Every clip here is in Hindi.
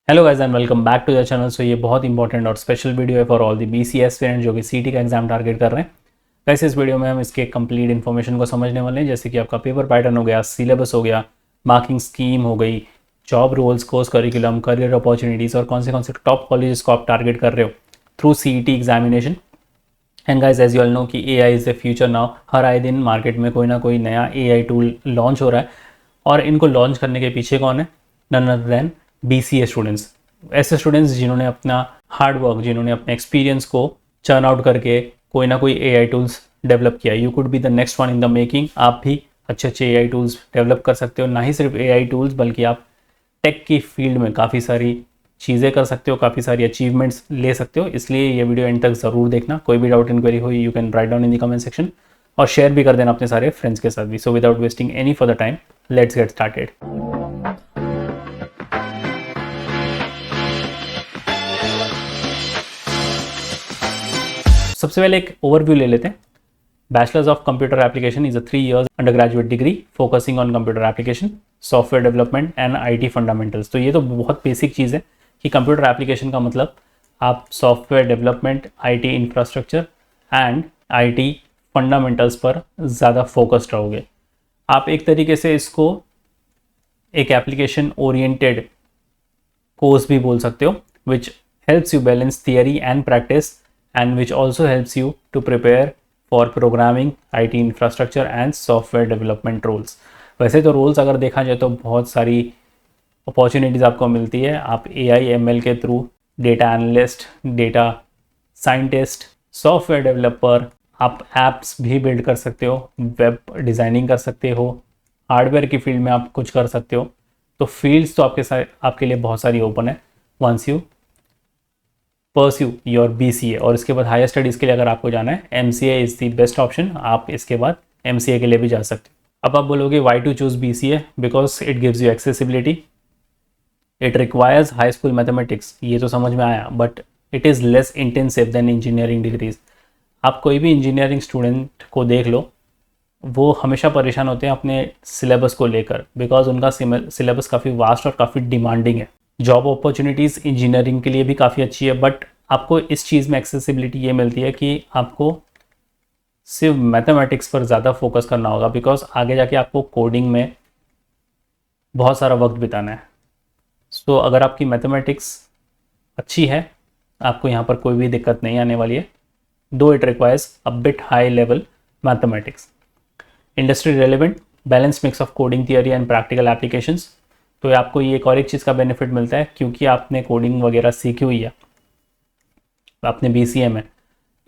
Hello guys and welcome back to the channel. So ये बहुत इंपॉर्टेंट और स्पेशल वीडियो है for all the BCS aspirant जो कि सीटी का एग्जाम टारगेट कर रहे हैं। वैसे इस वीडियो में हम इसके कंप्लीट इन्फॉर्मेशन को समझने वाले हैं, जैसे कि आपका पेपर पैटर्न हो गया, सिलेबस हो गया, मार्किंग स्कीम हो गई, job roles, course curriculum, career opportunities और कौन से टॉप कॉलेजेस को आप टारगेट कर रहे हो through CET examination. And guys as you all know कि AI is the future now. हर आए दिन मार्केट में कोई ना कोई नया AI टूल लॉन्च हो रहा है और इनको लॉन्च करने के पीछे कौन है? None other than BCA students. ऐसे स्टूडेंट्स जिन्होंने अपना हार्ड वर्क, जिन्होंने अपने एक्सपीरियंस को चर्न आउट करके कोई ना कोई AI टूल्स डेवलप किया। You could be the next one in the making. आप भी अच्छे अच्छे AI टूल्स डेवलप कर सकते हो। ना ही सिर्फ AI टूल्स बल्कि आप टेक की फील्ड में काफ़ी सारी चीज़ें कर सकते हो, काफ़ी सारी अचीवमेंट्स ले सकते हो। इसलिए ये वीडियो एंड तक ज़रूर देखना। कोई भी डाउट इंक्वायरी हुई you can write down in the comment section और शेयर भी कर देना अपने सारे फ्रेंड्स के साथ भी। So without wasting any further time let's get started. सबसे पहले एक ओवरव्यू ले लेते हैं। Bachelors of computer application is a 3 years under graduate degree focusing on computer application, software development and IT fundamentals. तो ये तो बहुत बेसिक चीज़ है कि कंप्यूटर एप्लीकेशन का मतलब आप software development, IT infrastructure and IT fundamentals पर ज़्यादा फोकस्ड रहोगे। आप एक तरीके से इसको एक एप्लीकेशन ओरिएंटेड कोर्स भी बोल सकते हो, which helps you balance theory and practice and which also helps you to prepare for programming, IT infrastructure and software development roles. वैसे तो रोल्स अगर देखा जाए तो बहुत सारी अपॉर्चुनिटीज़ आपको मिलती है। आप AI ML के through data analyst, data scientist, software developer, आप ऐप्स भी बिल्ड कर सकते हो, वेब डिज़ाइनिंग कर सकते हो, हार्डवेयर की फील्ड में आप कुछ कर सकते हो। तो फील्ड्स तो आपके लिए बहुत सारी ओपन है once you pursue your BCA। और इसके बाद हायर स्टडीज़ के लिए अगर आपको जाना है MCA is the best option. आप इसके बाद MCA के लिए भी जा सकते हो। अब आप बोलोगे why to choose BCA? Because it gives you accessibility, it requires high school mathematics, ये तो समझ में आया, but it is less intensive than engineering degrees. आप कोई भी इंजीनियरिंग स्टूडेंट को देख लो, वो हमेशा परेशान होते हैं अपने सिलेबस को लेकर, बिकॉज उनका सिलेबस काफ़ी वास्ट और काफ़ी डिमांडिंग है। जॉब अपॉर्चुनिटीज़ इंजीनियरिंग के लिए भी काफ़ी अच्छी है, बट आपको इस चीज़ में एक्सेसिबिलिटी ये मिलती है कि आपको सिर्फ मैथमेटिक्स पर ज़्यादा फोकस करना होगा, बिकॉज आगे जाके आपको कोडिंग में बहुत सारा वक्त बिताना है। सो अगर आपकी मैथमेटिक्स अच्छी है, आपको यहाँ पर कोई भी दिक्कत नहीं आने वाली है, दो it requires a bit high level mathematics. Industry relevant, balance mix of coding theory and practical applications. तो आपको ये एक और एक चीज़ का बेनिफिट मिलता है, क्योंकि आपने कोडिंग वगैरह सीखी हुई है अपने BCA में,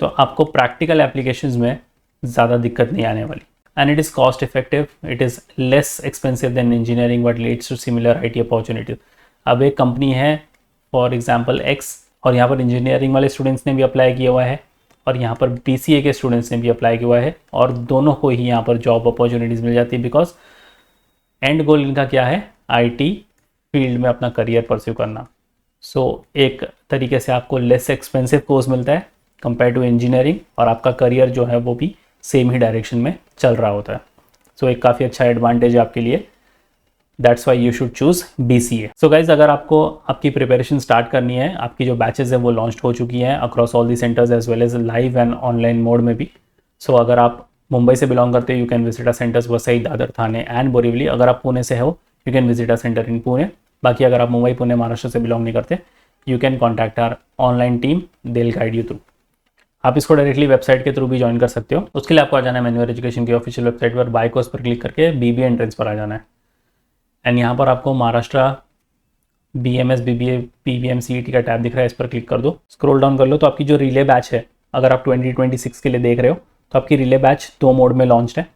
तो आपको प्रैक्टिकल एप्लीकेशंस में ज़्यादा दिक्कत नहीं आने वाली। And it is cost effective, it is less expensive than engineering but leads to similar IT opportunities. अब एक कंपनी है फॉर एग्जाम्पल X, और यहाँ पर इंजीनियरिंग वाले स्टूडेंट्स ने भी अप्लाई किया हुआ है और यहाँ पर BCA के स्टूडेंट्स ने भी अप्लाई किया हुआ है, और दोनों को ही यहाँ पर जॉब अपॉर्चुनिटीज़ मिल जाती है, बिकॉज एंड गोल इनका क्या है? IT फील्ड में अपना करियर परस्यू करना। सो एक तरीके से आपको लेस एक्सपेंसिव कोर्स मिलता है कंपेयर टू इंजीनियरिंग, और आपका करियर जो है वो भी सेम ही डायरेक्शन में चल रहा होता है। सो एक काफ़ी अच्छा एडवांटेज है आपके लिए। That's why you should choose BCA। So guys, अगर आपको आपकी प्रिपरेशन स्टार्ट करनी है, आपकी जो बैचेज है वो लॉन्च हो चुकी हैं across all the centres as well as live and online mode में भी। सो अगर आप मुंबई से बिलोंग करते हो, you can visit a centres Vasai, Dadar, Thane and Borivali. अगर आप पुणे से हो, you can visit a centre in Pune. बाकी अगर आप मुंबई, पुणे, महाराष्ट्र से बिलोंग नहीं करते, you can contact our online team, they will guide you through. आप इसको डायरेक्टली वेबसाइट के थ्रू भी ज्वाइन कर सकते हो। उसके लिए आपको आ जाना है मैन्युअल एजुकेशन की ऑफिशियल वेबसाइट पर, बाय कोर्स पर क्लिक करके BBA एंट्रेंस पर आ जाना है। एंड यहाँ पर आपको Maharashtra BMS, BBA, PVM, CET का टैब दिख रहा है, इस पर क्लिक कर दो। स्क्रॉल डाउन कर लो तो आपकी जो रिले बैच है, अगर आप 2026 के लिए देख रहे हो, तो आपकी रिले बैच 2 मोड में लॉन्च है,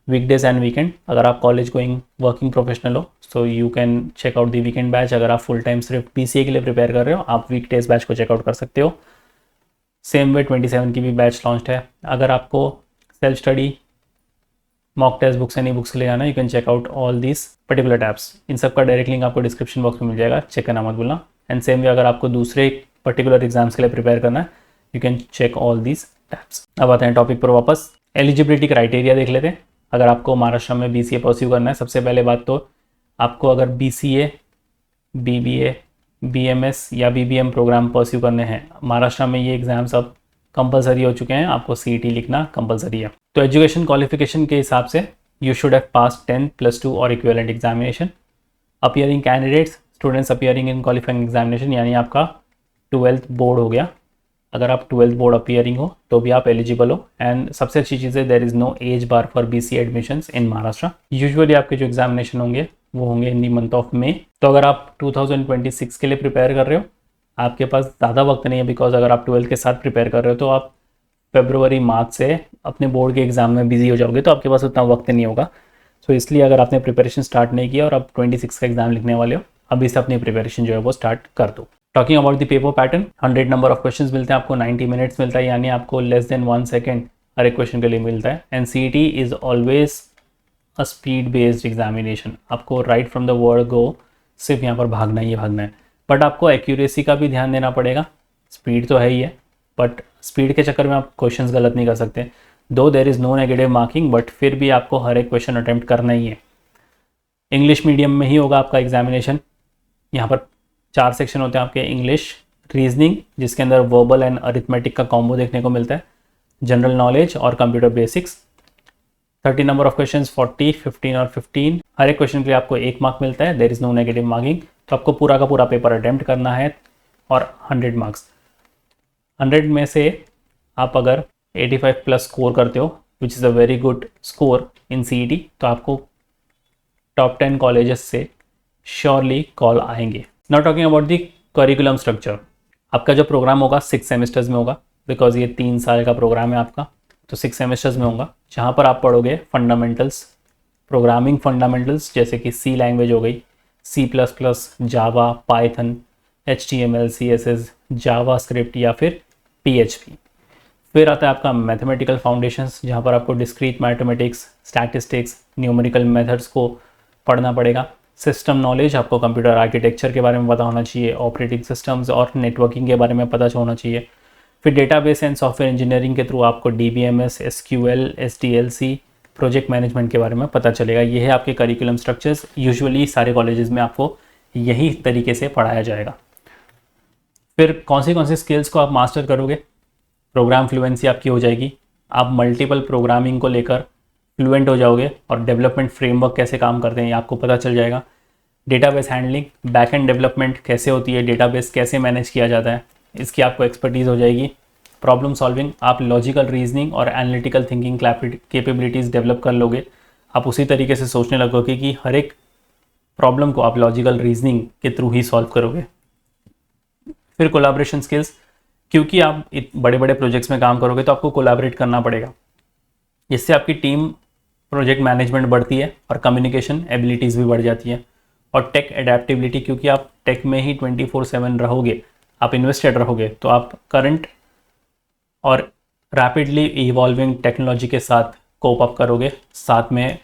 वीकडेज एंड वीकेंड। अगर आप कॉलेज गोइंग वर्किंग प्रोफेशनल हो, so you can check out the weekend batch. अगर आप फुल टाइम सिर्फ BCA के लिए प्रिपेयर कर रहे हो, आप वीकडेज बैच को चेकआउट कर सकते हो। सेम वे 27 की भी बैच लॉन्च है। अगर आपको self study, mock test, books any books के लिए जाना, you can check out all these particular tabs. इन सब का डायरेक्ट लिंक आपको डिस्क्रिप्शन बॉक्स में मिल जाएगा, चेक करना मत भूलना। एंड सेम वे अगर आपको दूसरे पर्टिकुलर एग्जाम्स के लिए प्रिपेयर करना है, you can check all these tabs. अब आते हैं टॉपिक पर वापस। एलिजिबिलिटी क्राइटेरिया देख लेते हैं। अगर आपको महाराष्ट्र में BCA परस्यू करना है, सबसे पहले बात तो आपको अगर BCA, BBA, BMS या BBM प्रोग्राम परस्यू करने हैं, महाराष्ट्र में ये एग्ज़ाम्स अब कंपलसरी हो चुके हैं, आपको CET लिखना कंपलसरी है। तो एजुकेशन क्वालिफिकेशन के हिसाब से यू शुड हैव पास 10 +2 और equivalent examination. Appearing candidates, students appearing इन क्वालिफाइंग एग्जामिनेशन, यानी आपका 12th बोर्ड हो गया। अगर आप 12th बोर्ड अपीयरिंग हो तो भी आप एलिजिबल हो। एंड सबसे अच्छी चीज़ है, there is no age bar for BCA admissions in Maharashtra. Usually आपके जो एग्जामिनेशन होंगे वो होंगे इन दी मंथ ऑफ मे। तो अगर आप 2026 के लिए प्रिपेयर कर रहे हो, आपके पास ज़्यादा वक्त नहीं है, बिकॉज अगर आप 12th के साथ प्रिपेयर कर रहे हो तो आप फरवरी मार्च से अपने बोर्ड के एग्ज़ाम में बिजी हो जाओगे, तो आपके पास उतना वक्त नहीं होगा। सो इसलिए अगर आपने प्रिपरेशन स्टार्ट नहीं किया और आप 26 का एग्ज़ाम लिखने वाले हो, अभी से अपनी प्रिपरेशन जो है वो स्टार्ट कर दो। Talking about the paper pattern, 100 number of questions मिलते हैं आपको, 90 मिनट्स मिलता है, यानी आपको लेस देन 1 सेकेंड हर एक क्वेश्चन के लिए मिलता है। And CET is always a speed based examination. आपको right from the word go सिर्फ यहाँ पर भागना ही भागना है, बट आपको एक्यूरेसी का भी ध्यान देना पड़ेगा। स्पीड तो है ही है, बट स्पीड के चक्कर में आप क्वेश्चंस गलत नहीं कर सकते। Though there is no negative marking, but फिर भी आपको हर एक क्वेश्चन अटैम्प्ट करना ही है। इंग्लिश मीडियम में ही होगा आपका एग्जामिनेशन। यहाँ पर 4 सेक्शन होते हैं आपके, इंग्लिश, रीजनिंग जिसके अंदर वर्बल एंड अरिथमेटिक का कॉम्बो देखने को मिलता है, जनरल नॉलेज और computer basics. 30 number of questions, 40, 15 और 15। हर एक क्वेश्चन के लिए आपको 1 मार्क मिलता है, there is no negative marking. तो आपको पूरा का पूरा पेपर अटैम्प्ट करना है और 100 मार्क्स। 100 में से आप अगर 85 प्लस स्कोर करते हो, which is a very good score in CET, तो आपको टॉप 10 कॉलेजेस से श्योरली कॉल आएंगे। Now talking about the curriculum structure, आपका जो प्रोग्राम होगा 6 सेमेस्टर्स में होगा, बिकॉज ये 3 साल का प्रोग्राम है आपका, तो 6 सेमेस्टर्स में होगा, जहाँ पर आप पढ़ोगे फंडामेंटल्स, प्रोग्रामिंग फंडामेंटल्स जैसे कि C लैंग्वेज हो गई, C++, जावा, पाइथन, HTML, CSS, जावास्क्रिप्ट या फिर PHP। फिर आता है आपका मैथमेटिकल फाउंडेशंस, जहाँ पर आपको discrete mathematics, statistics, numerical methods को पढ़ना पड़ेगा। सिस्टम नॉलेज, आपको कंप्यूटर आर्किटेक्चर के बारे में पता होना चाहिए, ऑपरेटिंग सिस्टम्स और नेटवर्किंग के बारे में पता होना चाहिए। फिर डेटाबेस एंड सॉफ्टवेयर इंजीनियरिंग के थ्रू आपको DBMS, SQL, SDLC, project management के बारे में पता चलेगा। ये है आपके करिकुलम स्ट्रक्चर्स। यूजुअली सारे कॉलेजेस में आपको यही तरीके से पढ़ाया जाएगा। फिर कौन सी स्किल्स को आप मास्टर करोगे, प्रोग्राम फ्लुएंसी आपकी हो जाएगी, आप मल्टीपल प्रोग्रामिंग को लेकर फ्लुएंट हो जाओगे और डेवलपमेंट फ्रेमवर्क कैसे काम करते हैं ये आपको पता चल जाएगा। Database handling, back and development कैसे होती है, डेटाबेस कैसे मैनेज किया जाता है, इसकी आपको एक्सपर्टीज़ हो जाएगी। प्रॉब्लम सॉल्विंग, आप लॉजिकल रीजनिंग और एनालिटिकल थिंकिंग कैपेबिलिटीज़ डेवलप कर लोगे। आप उसी तरीके से सोचने लगोगे कि हर एक प्रॉब्लम को आप लॉजिकल रीजनिंग के थ्रू ही सॉल्व करोगे। फिर कोलैबोरेशन स्किल्स, क्योंकि आप बड़े बड़े प्रोजेक्ट्स में काम करोगे तो आपको कोलैबोरेट करना पड़ेगा, जिससे आपकी टीम प्रोजेक्ट मैनेजमेंट बढ़ती है और कम्युनिकेशन एबिलिटीज़ भी बढ़ जाती है। और टेक एडेप्टिबिलिटी, क्योंकि आप टेक में ही 24/7 रहोगे, आप इन्वेस्टेड रहोगे, तो आप करंट और रैपिडली इवॉल्विंग टेक्नोलॉजी के साथ कोप अप करोगे, साथ में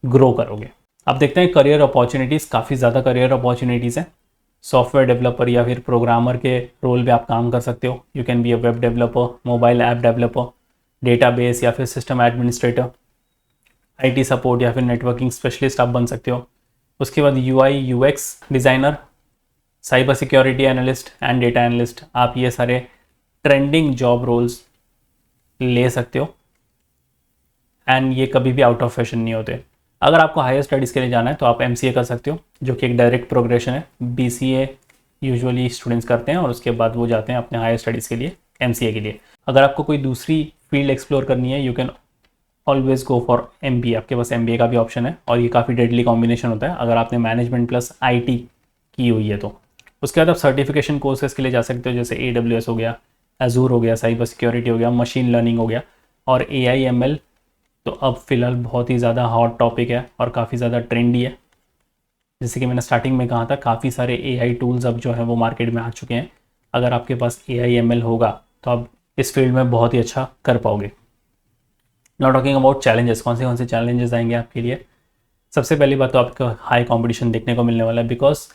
ग्रो करोगे। अब देखते हैं करियर अपॉर्चुनिटीज़, काफ़ी ज़्यादा करियर अपॉर्चुनिटीज़ हैं। सॉफ्टवेयर डेवलपर या फिर प्रोग्रामर के रोल में आप काम कर सकते हो। You can be a web developer, mobile app developer, database या फिर सिस्टम एडमिनिस्ट्रेटर, IT सपोर्ट या फिर नेटवर्किंग स्पेशलिस्ट आप बन सकते हो। उसके बाद UI UX designer, cyber security analyst and data analyst, आप ये सारे ट्रेंडिंग जॉब रोल्स ले सकते हो एंड ये कभी भी आउट ऑफ फैशन नहीं होते। अगर आपको हायर स्टडीज़ के लिए जाना है तो आप MCA कर सकते हो, जो कि एक डायरेक्ट प्रोग्रेशन है। BCA यूजुअली स्टूडेंट्स करते हैं और उसके बाद वो जाते हैं अपने हायर स्टडीज़ के लिए MCA के लिए। अगर आपको कोई दूसरी फील्ड एक्सप्लोर करनी है, you can always go for MBA, आपके पास MBA का भी ऑप्शन है और ये काफ़ी डेडली कॉम्बिनेशन होता है अगर आपने मैनेजमेंट प्लस IT की हुई है तो। उसके बाद आप सर्टिफिकेशन कोर्सेज के लिए जा सकते हो, जैसे AWS हो गया, Azure हो गया, साइबर सिक्योरिटी हो गया, मशीन लर्निंग हो गया और AI ML तो अब फ़िलहाल बहुत ही ज़्यादा हॉट टॉपिक है और काफ़ी ज़्यादा ट्रेंडी है। जैसे कि मैंने स्टार्टिंग में कहा था, काफ़ी सारे AI टूल्स अब जो है वो मार्केट में आ चुके हैं। अगर आपके पास AI ML होगा तो आप इस फील्ड में बहुत ही अच्छा कर पाओगे। नाउ टॉकिंग अबाउट चैलेंजेस, कौन से चैलेंजेस आएंगे आपके लिए। सबसे पहली बात तो आपको हाई कंपटीशन देखने को मिलने वाला है, बिकॉज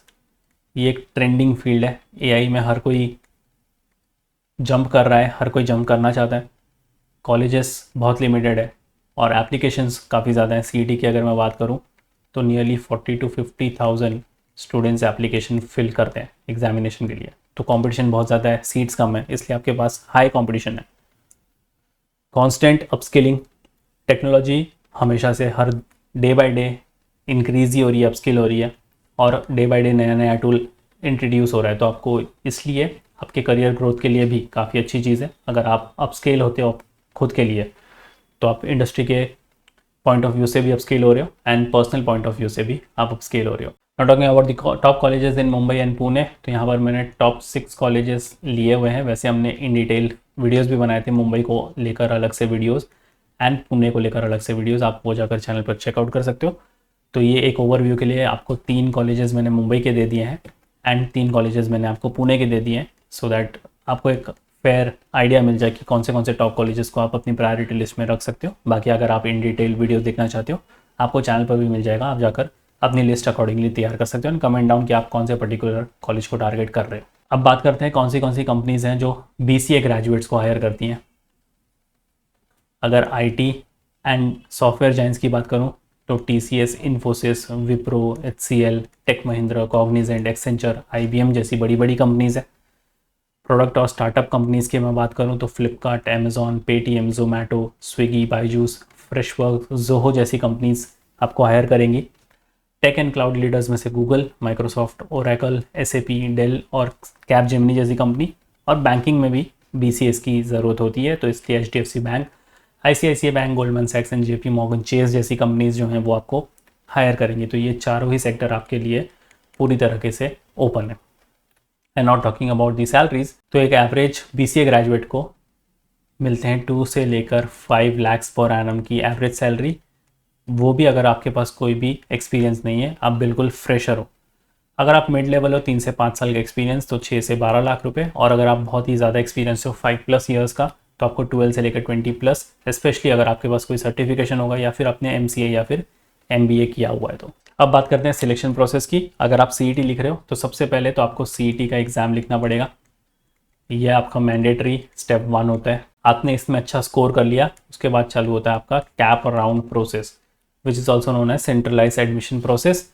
ये एक ट्रेंडिंग फील्ड है। AI में हर कोई जंप कर रहा है, हर कोई जंप करना चाहता है। कॉलेजेस बहुत लिमिटेड है और एप्लीकेशंस काफ़ी ज़्यादा हैं। CET की अगर मैं बात करूं तो nearly 40 to 50,000 students application fill करते हैं एग्जामिनेशन के लिए। तो कंपटीशन बहुत ज़्यादा है, सीट्स कम है, इसलिए आपके पास हाई कंपटीशन है। कांस्टेंट अपस्किलिंग, टेक्नोलॉजी हमेशा से हर डे बाय डे इंक्रीज ही हो रही है, अपस्किल हो रही है, और डे बाय डे नया नया टूल इंट्रोड्यूस हो रहा है। तो आपको इसलिए आपके करियर ग्रोथ के लिए भी काफ़ी अच्छी चीज़ है। अगर आप अपस्केल होते हो खुद के लिए, तो आप इंडस्ट्री के पॉइंट ऑफ व्यू से भी अपस्केल हो रहे हो and personal point of view से भी आप अपस्केल हो रहे हो। Not talking about the top colleges in Mumbai and Pune, तो यहाँ पर मैंने टॉप 6 कॉलेजेस लिए हुए हैं। वैसे हमने इन डिटेल वीडियोस भी बनाए थे, मुंबई को लेकर अलग से वीडियोस एंड पुणे को लेकर अलग से वीडियोस, आप वो जाकर चैनल पर चेकआउट कर सकते हो। तो ये एक ओवरव्यू के लिए आपको 3 कॉलेजेस मैंने मुंबई के दे दिए हैं एंड 3 कॉलेजेस मैंने आपको पुणे के दे दिए हैं, सो दैट आपको एक फेयर आइडिया मिल जाए कि कौन से टॉप कॉलेजेस को आप अपनी प्रायोरिटी लिस्ट में रख सकते हो। बाकी अगर आप इन डिटेल वीडियो देखना चाहते हो, आपको चैनल पर भी मिल जाएगा, आप जाकर अपनी लिस्ट अकॉर्डिंगली तैयार कर सकते हो एंड कमेंट डाउन कि आप कौन से पर्टिकुलर कॉलेज को टारगेट कर रहे हो। अब बात करते हैं कौन सी कंपनीज हैं जो BCA ग्रेजुएट्स को हायर करती हैं। अगर IT एंड सॉफ्टवेयर जाइंट्स की बात करूं तो TCS, Infosys, Wipro, HCL, tech Mahindra, Cognizant, Accenture, IBM जैसी बड़ी बड़ी कंपनीज है। प्रोडक्ट और स्टार्टअप कंपनीज़ की मैं बात करूं तो Flipkart, Amazon, Paytm, Zomato, Swiggy, Byju's, Freshwork, Zoho जैसी कंपनीज आपको हायर करेंगी। टेक एंड क्लाउड लीडर्स में से Google, Microsoft, Oracle, SAP, Dell और कैपजेमिनी जैसी कंपनी। और बैंकिंग में भी BCS की ज़रूरत होती है, तो इसलिए HDFC bank, ICICI bank, Goldman सैक्स एंड JP मॉर्गन चेस जैसी कंपनीज जो हैं वो आपको हायर करेंगी। तो ये चारों ही सेक्टर आपके लिए पूरी तरीके से ओपन है। And not talking about the salaries, तो एक एवरेज BCA ग्रेजुएट को मिलते हैं 2 से लेकर 5 लाख पर एनम की एवरेज सैलरी, वो भी अगर आपके पास कोई भी एक्सपीरियंस नहीं है, आप बिल्कुल फ्रेशर हो। अगर आप मिड लेवल हो, 3 से 5 साल का एक्सपीरियंस, तो 6 से 12 लाख रुपए, और अगर आप बहुत ही ज़्यादा एक्सपीरियंस हो 5+ ईयर्स का, तो आपको 12 से लेकर 20+, स्पेशली अगर आपके पास कोई सर्टिफिकेशन होगा या फिर आपने MCA या फिर MBA किया हुआ है। तो अब बात करते हैं सिलेक्शन प्रोसेस की। अगर आप CET लिख रहे हो तो सबसे पहले तो आपको CET का एग्ज़ाम लिखना पड़ेगा। यह आपका मैंडेटरी स्टेप 1 होता है। आपने इसमें अच्छा स्कोर कर लिया, उसके बाद चालू होता है आपका cap round process, which is also known as centralise admission process.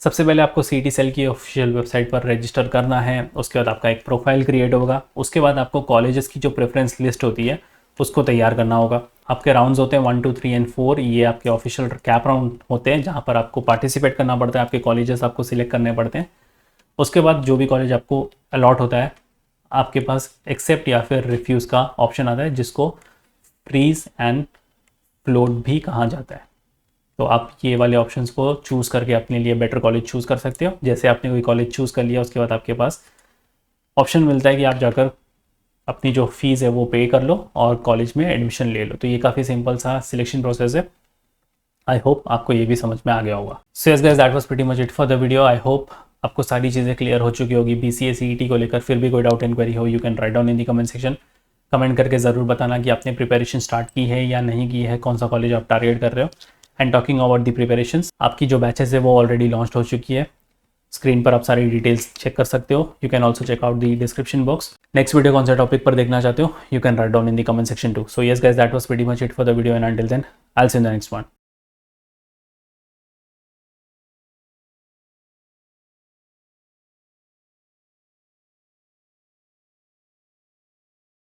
सबसे पहले आपको CET सेल की ऑफिशियल वेबसाइट पर रजिस्टर करना है। उसके बाद आपका एक प्रोफाइल क्रिएट होगा। उसके बाद आपको कॉलेजेस की जो प्रेफरेंस लिस्ट होती है उसको तैयार करना होगा। आपके राउंड्स होते हैं 1, 2, 3 एंड 4, ये आपके ऑफिशियल कैप राउंड होते हैं जहाँ पर आपको पार्टिसिपेट करना पड़ता है, आपके कॉलेजेस आपको सिलेक्ट करने पड़ते हैं। उसके बाद जो भी कॉलेज आपको अलॉट होता है, आपके पास एक्सेप्ट या फिर रिफ्यूज़ का ऑप्शन आता है, जिसको फ्रीज एंड फ्लोट भी कहा जाता है। तो आप ये वाले ऑप्शंस को चूज़ करके अपने लिए बेटर कॉलेज चूज़ कर सकते हो। जैसे आपने कोई कॉलेज चूज़ कर लिया, उसके बाद आपके पास ऑप्शन मिलता है कि आप जाकर अपनी जो फीस है वो पे कर लो और कॉलेज में एडमिशन ले लो। तो ये काफ़ी सिंपल सा सिलेक्शन प्रोसेस है। आई होप आपको ये भी समझ में आ गया होगा। सो yes guys, that was pretty much it for the video. I hope आपको सारी चीज़ें क्लियर हो चुकी होगी BCA CET को लेकर। फिर भी कोई डाउट इंक्वायरी हो, you can write down in the comment section. Comment करके ज़रूर बताना कि आपने प्रिपरेशन स्टार्ट की है या नहीं की है, कौन सा कॉलेज आप टारगेट कर रहे हो। And talking about the preparations, आपकी जो बैचेस है वो ऑलरेडी लॉन्च हो चुकी है। स्क्रीन पर आप सारी डिटेल्स चेक कर सकते हो। You can also check out the description box. Next video कौन सा टॉपिक पर देखना चाहते हो, you can write down in the comment section too. So yes guys, that was pretty much it for the video and until then I will see you in the next one.